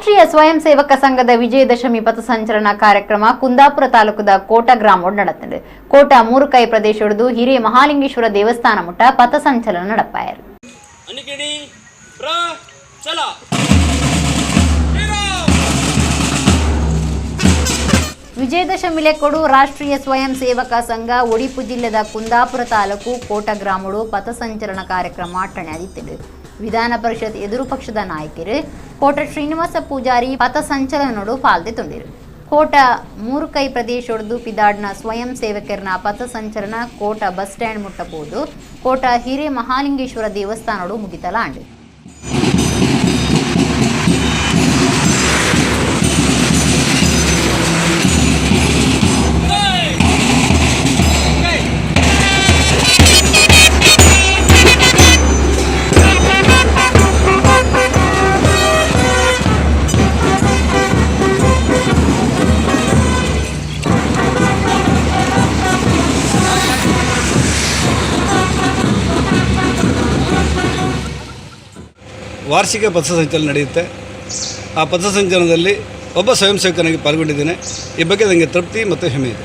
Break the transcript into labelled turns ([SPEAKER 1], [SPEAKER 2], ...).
[SPEAKER 1] ರಾಷ್ಟ್ರೀಯ ಸ್ವಯಂ ಸೇವಕ ಸಂಘದ ವಿಜಯದಶಮಿ ಪಥಸಂಚಲನ ಕಾರ್ಯಕ್ರಮ ಕುಂದಾಪುರ ತಾಲೂಕದ ಕೋಟ ಗ್ರಾಮ ನಡೆದಿದೆ. ಕೋಟ 3 ಕೈ ಪ್ರದೇಶದ ಹಿರಿಯ ಮಹಾಲಿಂಗೇಶ್ವರ ದೇವಸ್ಥಾನ ಮುಟ್ಟ ಪಥಸಂಚಲನ ನಡೆಪಾಯರು. ವಿಜಯದಶಮಿ ಲೆಕ್ಕೊಡು ರಾಷ್ಟ್ರೀಯ ಸ್ವಯಂ ಸೇವಕ ಸಂಘ ಒಡಿಪು ಜಿಲ್ಲೆದ ಕುಂದಾಪುರ ತಾಲೂಕು ಕೋಟ ಗ್ರಾಮಡು ಪಥಸಂಚಲನ ಕಾರ್ಯಕ್ರಮ ನಡೆದಿದೆ. ವಿಧಾನ ಪರಿಷತ್ ಎದುರು ಪಕ್ಷದ ನಾಯಕರು ಕೋಟ ಶ್ರೀನಿವಾಸ ಪೂಜಾರಿ ಪಥಸಂಚಲನಡು ಪಾಲ್ಗೊಂಡಿರು. ಕೋಟ 3 ಕೈ ಪ್ರದೇಶದ ಪಿದಾಡ್ನ ಸ್ವಯಂ ಸೇವಕರನ ಪಥಸಂಚಲನ ಕೋಟ ಬಸ್ ಸ್ಟ್ಯಾಂಡ್ ಮುಟ್ಟಬಹುದು. ಕೋಟ ಹಿರಿಯ ಮಹಾಲಿಂಗೇಶ್ವರ ದೇವಸ್ಥಾನಡು ಮುಗಿತಲಾಂಡು.
[SPEAKER 2] ವಾರ್ಷಿಕ ಪಥಸಂಚಲನ ನಡೆಯುತ್ತೆ. ಆ ಪಥಸಂಚಲನದಲ್ಲಿ ಒಬ್ಬ ಸ್ವಯಂ ಸೇವಕನಾಗಿ ಪಾಲ್ಗೊಂಡಿದ್ದೇನೆ. ಈ ಬಗ್ಗೆ ನನಗೆ ತೃಪ್ತಿ ಮತ್ತು ಹೆಮ್ಮೆ ಇದೆ.